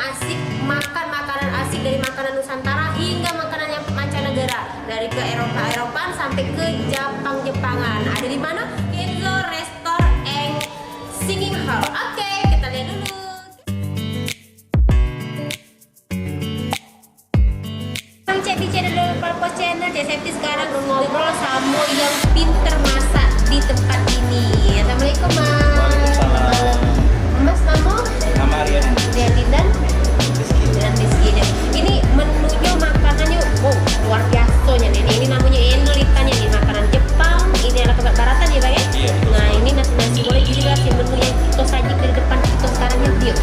asik, makan makanan asik dari makanan Nusantara hingga makanan yang mancanegara, dari ke Eropa-Eropaan sampai ke Jepang-Jepangan. Ada di mana? Kenzo Restaurant and Singing Hall. Oke, kita lihat dulu. Cek di channel Palpos Channel, Cek Septi sekarang ngobrol sama yang pinter masak di tempat ini. Assalamualaikum Mas. Waalaikumsalam. Mas Nama Rian. Rian dan Rizky. Rizky. Ini menunya makanannya luar biasanya nih. Ini namanya Endolitanya nih, makanan Jepang. Ini adalah kebaratan ya Bang ya? Iya, betul. Nah ini nasi goreng juga sih menu yang kita saji dari depan kita sekarang ya Tio.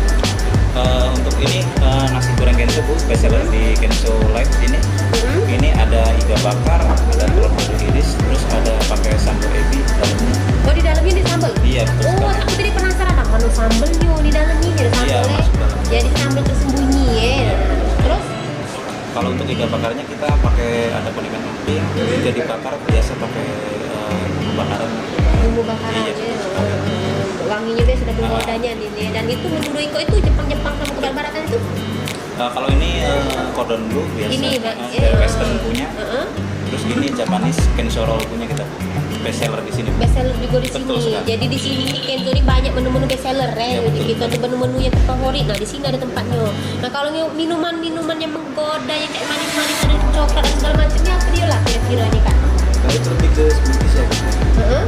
Untuk ini nasi goreng Kenzo Bu, bestseller di Kenzo Live ini. Ini ada iga bakar, ada telur bebek iris, terus ada pakai sambal ebi dalamnya. Oh di dalamnya ada sambal? Iya, betul Oh sekali. aku tadi penasaran apa sambelnya di dalamnya ada sambal Iya, ya? masuk dalam. Jadi sambal tersembunyi ya. Iya. Terus? Kalau untuk iga bakarnya kita pakai ada kondimen emping, jadi bakar biasa pakai bakaran. Bumbu bakaran Iya, ya. betul sekali. Wanginya biasa sudah menggodanya nih. Dan itu menu Iko itu Jepang-Jepang sama kebaratan itu? Kalau ini cordon bleu biasa, Ini Bang. dari Western punya. Heeh. Terus ini Japanese Kenzo roll punya kita, bestseller di sini. Bestseller juga di Betul sini. sekali. Jadi di sini Kenzo ini banyak menu-menu bestseller ya. Iya, Jadi betul. kita ada menu-menu yang terfavorit. Nah, di sini ada tempatnya. Nah, kalau minuman-minuman yang menggoda yang kayak manis-manis ada coklat dan segala macamnya apa dia lah kira-kira ini Kak? Kalau itu lebih ke smoothies ya. Heeh.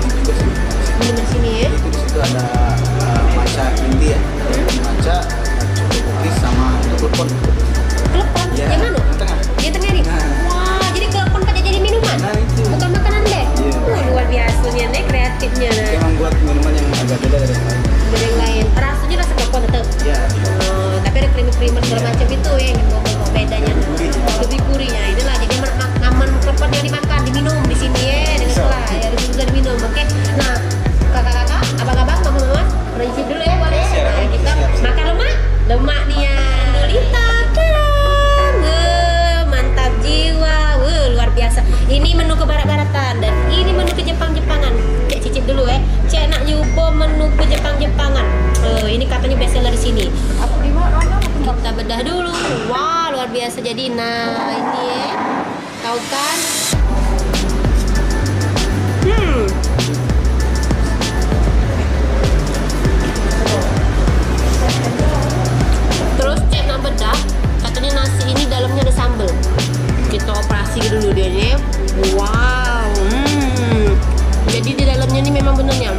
Ini juga sih. Minuman sini ya. Itu di situ ada matcha inti ya. Matcha, chocolate cookies sama telepon. Klepon. Iya. Yang mana? Yang tengah. Yang tengah nih. Nah. Wah, jadi klepon pada jadi minuman. Nah, itu. Bukan makanan deh. Iya. Luar biasanya nih kreatifnya. Nah. Emang buat minuman yang agak beda dari yang lain. Dari yang lain. Rasanya rasa klepon tetap. Ya. Oh, tapi ada krimer-krimer segala macam itu ya, yang bedanya Gurih. lebih gurihnya. Inilah jadi aman klepon yang dimakan, diminum di sini ya, dengan setelah ya harus juga diminum. Oke, nah kakak-kakak, abang-abang, mama-mama, pergi dulu ya boleh. Siap. Nah, kita Siap. makan lemak nih ya. Lolita, kadang, mantap jiwa, luar biasa. Ini menu ke barat-baratan dan ini menu ke Jepang-Jepangan. Cek cicip dulu ya. Cek nak nyoba menu ke Jepang-Jepangan. Ini katanya bestseller di sini. Kita bedah dulu. Wah, luar biasa jadi. Nah, ini ya. Tahu kan? Terus cek nak bedah, katanya nasi ini dalamnya ada sambal. Kita operasi dulu dia nih. Wow. Jadi di dalamnya ini memang benernya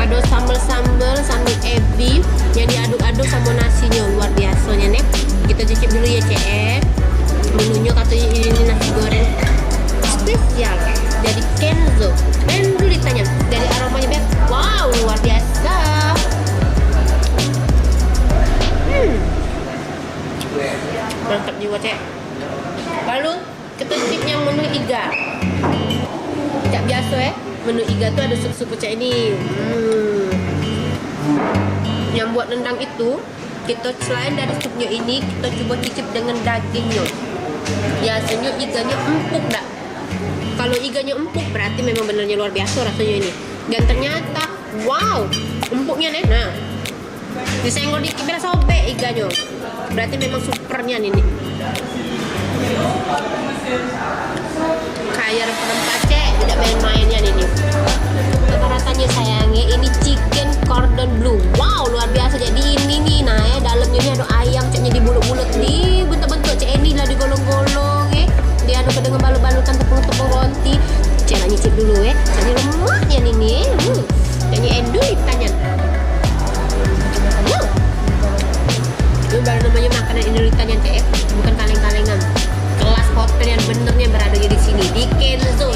ada sambal ebi yang diaduk-aduk sama nasinya, luar biasanya nih. Kita cicip dulu ya Cek. Menunya katanya ini nasi goreng spesial dari Kenzo. Dulu ditanya dari aromanya Beb. Wow, luar biasa. Mantap juga Cek. Lalu kita cicip yang menu iga. Tidak biasa ya. Menu iga tuh ada sup-sup Cek ini. Yang buat nendang itu, kita selain dari supnya ini, kita coba cicip dengan dagingnya. Biasanya iganya empuk dah. Kalau iganya empuk berarti memang benernya luar biasa rasanya ini. Dan ternyata, wow, empuknya nih. Nah, disenggol dikit biar sobek iganya. Berarti memang supernya nih. Kayak rempah-rempah Cek, tidak main-mainnya nih. Rata-ratanya sayangnya ini chicken cordon bleu. Wow, luar biasa. Jadi ini nih, nah ya dalamnya ini ada ayam Ceknya dibulut-bulut nih, bentuk-bentuk Cek ini lah digolong-golong ya. Dia ada dengan balut-balutan tepung-tepung roti. Cek nak nyicip dulu ya. Ini lemaknya nih. Ini endul ditanya. Ini baru namanya makanan Indonesianya Cek ya. Bukan kaleng-kalengan. Kelas hotel yang benernya berada di sini di Kenzo.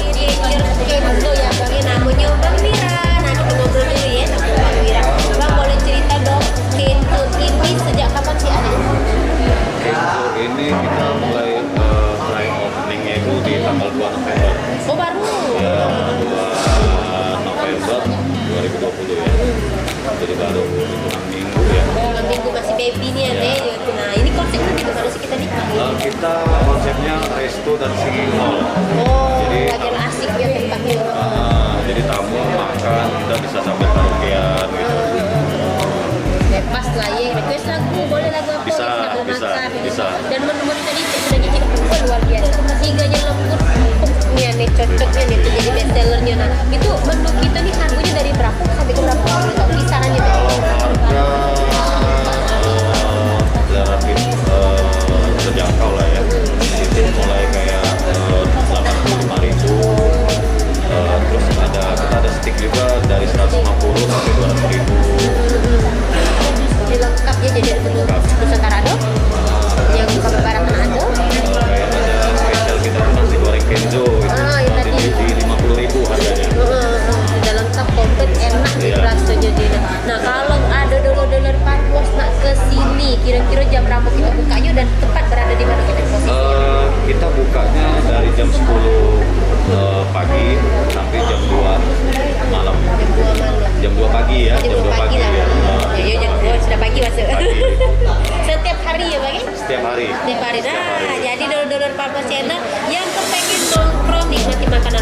Kenzo ya Bang, namanya Bang Wira. Nah kita ngobrol dulu ya sama Bang Wira. Bang boleh cerita dong Kenzo ini sejak kapan sih ada? Kenzo ini kita mulai grand openingnya itu di tanggal 2 November. Oh baru. Ya, 2 November 2020 ya. Jadi baru hitungan minggu ya. Dalam minggu masih baby nih ada ya. Nah ini konsepnya gimana sih kita nih? Kita konsepnya resto dan singing hall. Oh, Jadi- lagi asik ya tempatnya. Jadi tamu makan, kita bisa sambil karaokean gitu. Lepas lah ya request lagu, boleh lagu apa? Bisa, lagu bisa, masak. bisa. Dan menu-menu tadi sudah nyicip, luar biasa. Iganya lembut, empuknya nih, cocoknya nih, itu jadi best sellernya. Nah, itu menu kita nih harganya dari berapa sampai ke berapa? Kalau tahu kisarannya deh. Kalau harga relatif terjangkau lah ya. Itu mulai kayak 85.000. Terus kita ada stick juga dari 150 sampai 200.000. Jadi lengkap ya, jadi ada menu Nusantara ada, yang Kabupaten ada. Kayak ada spesial kita tuh nasi goreng Kenzo itu Yang nanti tadi. di 50.000 harganya. Sudah lengkap, komplit, enak nih Iya. rasanya jadi. Nah, kalau ada dolar Parpos nak ke sini, kira-kira jam berapa kita bukanya dan tepat berada di mana kita posisinya? Kita bukanya dari jam 10 pagi sampai jam 2 malam. Jam 2 malam. Jam 2 pagi ya, Jam 2 pagi lah. ya. Ya, jam 2 sudah pagi masuk. Pagi. Setiap hari ya, Bang? Setiap hari. Setiap hari. Setiap Nah, hari. jadi dolar Parpos channel yang kepengen nongkrong nikmati makanan